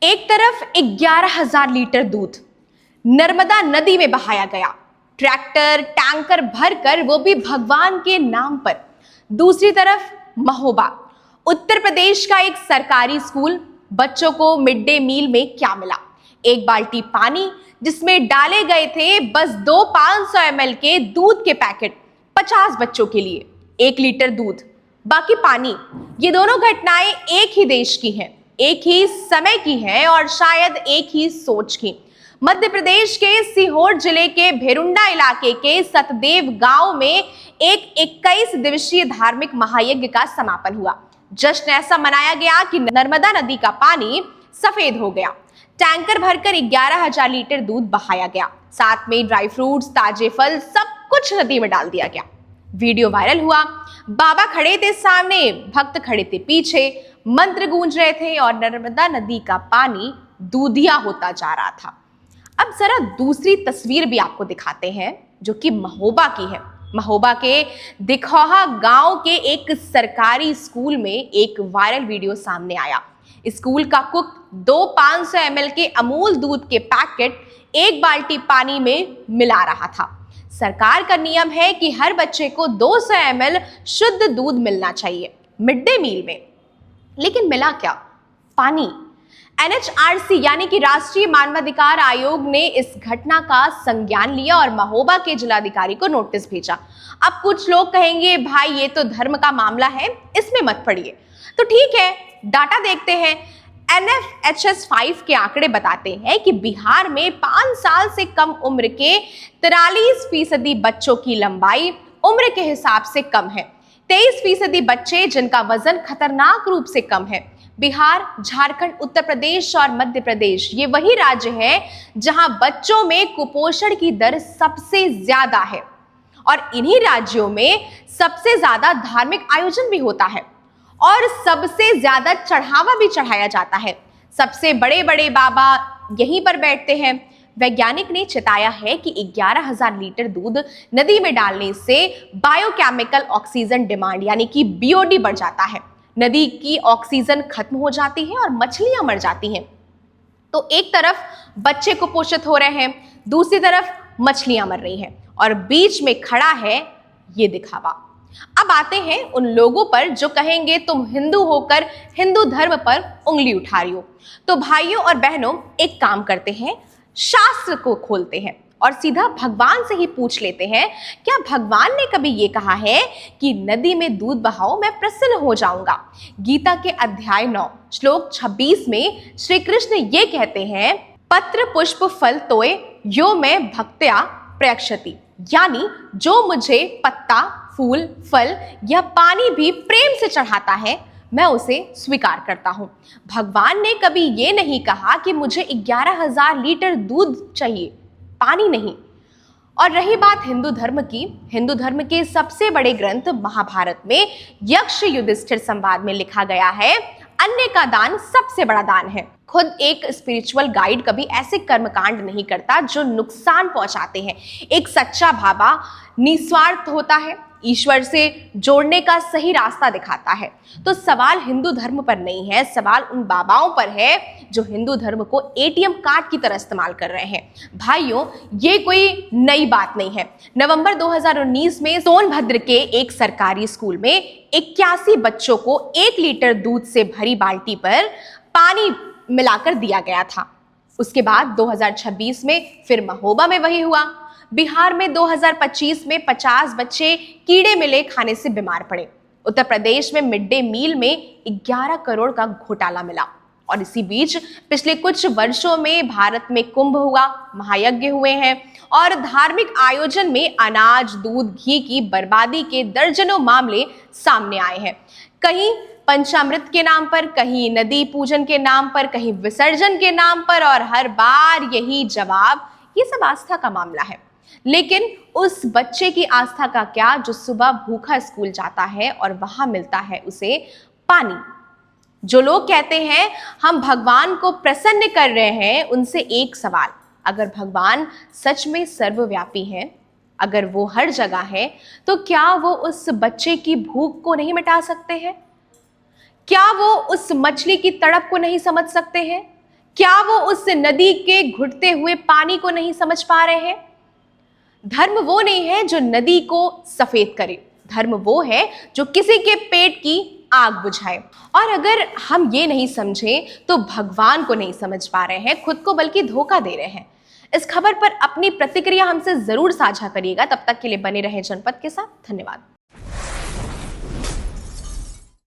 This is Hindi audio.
एक तरफ 11,000 लीटर दूध नर्मदा नदी में बहाया गया, ट्रैक्टर टैंकर भरकर, वो भी भगवान के नाम पर। दूसरी तरफ महोबा, उत्तर प्रदेश का एक सरकारी स्कूल। बच्चों को मिड डे मील में क्या मिला? एक बाल्टी पानी जिसमें डाले गए थे बस 2 500 ml के दूध के पैकेट, 50 बच्चों के लिए। 1 लीटर दूध, बाकी पानी। ये दोनों घटनाएं एक ही देश की हैं, एक ही समय की हैं और शायद एक ही सोच की। मध्य प्रदेश के सीहोर जिले के भेरुंडा इलाके के सतदेव गांव में एक 21 दिवसीय धार्मिक महायज्ञ का समापन हुआ। जश्न ऐसा मनाया गया कि नर्मदा नदी का पानी सफेद हो गया। टैंकर भरकर 11,000 लीटर दूध बहाया गया, साथ में ड्राई फ्रूट्स, ताजे फल, सब कुछ नदी में डाल दिया गया। वीडियो वायरल हुआ। बाबा खड़े थे सामने, भक्त खड़े थे पीछे, मंत्र गूंज रहे थे और नर्मदा नदी का पानी दूधिया होता जा रहा था। अब जरा दूसरी तस्वीर भी आपको दिखाते हैं जो कि महोबा की है। महोबा के दिखौहा गांव के एक सरकारी स्कूल में एक वायरल वीडियो सामने आया। स्कूल का कुक 2 500 ml के अमूल दूध के पैकेट 1 बाल्टी पानी में मिला रहा था। सरकार का नियम है कि हर बच्चे को 200 ml शुद्ध दूध मिलना चाहिए मिड डे मील में, लेकिन मिला क्या? पानी। NHRC यानी कि राष्ट्रीय मानवाधिकार आयोग ने इस घटना का संज्ञान लिया और महोबा के जिलाधिकारी को नोटिस भेजा। अब कुछ लोग कहेंगे भाई ये तो धर्म का मामला है, इसमें मत पड़िए। तो ठीक है, डाटा देखते हैं। NFHS 5 के आंकड़े बताते हैं कि बिहार में 5 साल से कम उम्र के 43% बच्चों की लंबाई उम्र के हिसाब से कम है। 23% बच्चे जिनका वजन खतरनाक रूप से कम है। बिहार, झारखंड, उत्तर प्रदेश और मध्य प्रदेश ये वही राज्य हैं जहां बच्चों में कुपोषण की दर सबसे ज्यादा है और इन्हीं राज्यों में सबसे ज्यादा धार्मिक आयोजन भी होता है और सबसे ज्यादा चढ़ावा भी चढ़ाया जाता है। सबसे बड़े बड़े बाबा यहीं पर बैठते हैं। वैज्ञानिक ने चेताया है कि 11,000 लीटर दूध नदी में डालने से बायोकेमिकल ऑक्सीजन डिमांड यानी कि BOD बढ़ जाता है। नदी की ऑक्सीजन खत्म हो जाती है और मछलियां मर जाती हैं। तो एक तरफ बच्चे कुपोषित हो रहे हैं, दूसरी तरफ मछलियां मर रही हैं और बीच में खड़ा है ये दिखावा। अब आते हैं उन लोगों पर जो कहेंगे तुम हिंदू होकर हिंदू धर्म पर उंगली उठा रही हो। तो भाइयों और बहनों, एक काम करते हैं, शास्त्र को खोलते हैं और सीधा भगवान से ही पूछ लेते हैं, क्या भगवान ने कभी ये कहा है कि नदी में दूध बहाओ मैं प्रसन्न हो जाऊंगा? गीता के अध्याय 9 श्लोक 26 में श्री कृष्ण ये कहते हैं, पत्र पुष्प फल तोय यो मैं भक्त्या प्रयक्षति, यानी जो मुझे पत्ता, फूल, फल या पानी भी प्रेम से चढ़ाता है मैं उसे स्वीकार करता हूं। भगवान ने कभी ये नहीं कहा कि मुझे 11,000 लीटर दूध चाहिए, पानी नहीं। और रही बात हिंदू धर्म की, हिंदू धर्म के सबसे बड़े ग्रंथ महाभारत में यक्ष युधिष्ठिर संवाद में लिखा गया है, अन्य का दान सबसे बड़ा दान है। खुद एक स्पिरिचुअल गाइड कभी ऐसे कर्मकांड नहीं करता जो नुकसान पहुंचाते हैं। एक सच्चा बाबा निस्वार्थ होता है, ईश्वर से जोड़ने का सही रास्ता दिखाता है। तो सवाल हिंदू धर्म पर नहीं है, सवाल उन बाबाओं पर है जो हिंदू धर्म को ATM कार्ड की तरह इस्तेमाल कर रहे हैं। भाइयों, ये कोई नई बात नहीं है। नवंबर 2019 में सोनभद्र के एक सरकारी स्कूल में 81 बच्चों को 1 लीटर दूध से भरी बाल्टी पर पानी मिलाकर दिया गया था। उसके बाद 2026 में फिर महोबा में वही हुआ। बिहार में 2025 में 50 बच्चे कीड़े मिले खाने से बीमार पड़े। उत्तर प्रदेश में मिड डे मील में 11 करोड़ का घोटाला मिला। और इसी बीच पिछले कुछ वर्षों में भारत में कुंभ हुआ, महायज्ञ हुए हैं और धार्मिक आयोजन में अनाज, दूध, घी की बर्बादी के दर्जनों मामले सामने आए हैं। कहीं पंचामृत के नाम पर, कहीं नदी पूजन के नाम पर, कहीं विसर्जन के नाम पर, और हर बार यही जवाब, ये सब आस्था का मामला है। लेकिन उस बच्चे की आस्था का क्या जो सुबह भूखा स्कूल जाता है और वहां मिलता है उसे पानी? जो लोग कहते हैं हम भगवान को प्रसन्न कर रहे हैं, उनसे एक सवाल, अगर भगवान सच में सर्वव्यापी है, अगर वो हर जगह है, तो क्या वो उस बच्चे की भूख को नहीं मिटा सकते हैं? क्या वो उस मछली की तड़प को नहीं समझ सकते हैं? क्या वो उस नदी के घुटते हुए पानी को नहीं समझ पा रहे हैं? धर्म वो नहीं है जो नदी को सफेद करे, धर्म वो है जो किसी के पेट की आग बुझाए। और अगर हम ये नहीं समझे तो भगवान को नहीं समझ पा रहे हैं, खुद को बल्कि धोखा दे रहे हैं। इस खबर पर अपनी प्रतिक्रिया हमसे जरूर साझा करिएगा। तब तक के लिए बने रहें जनपद के साथ। धन्यवाद।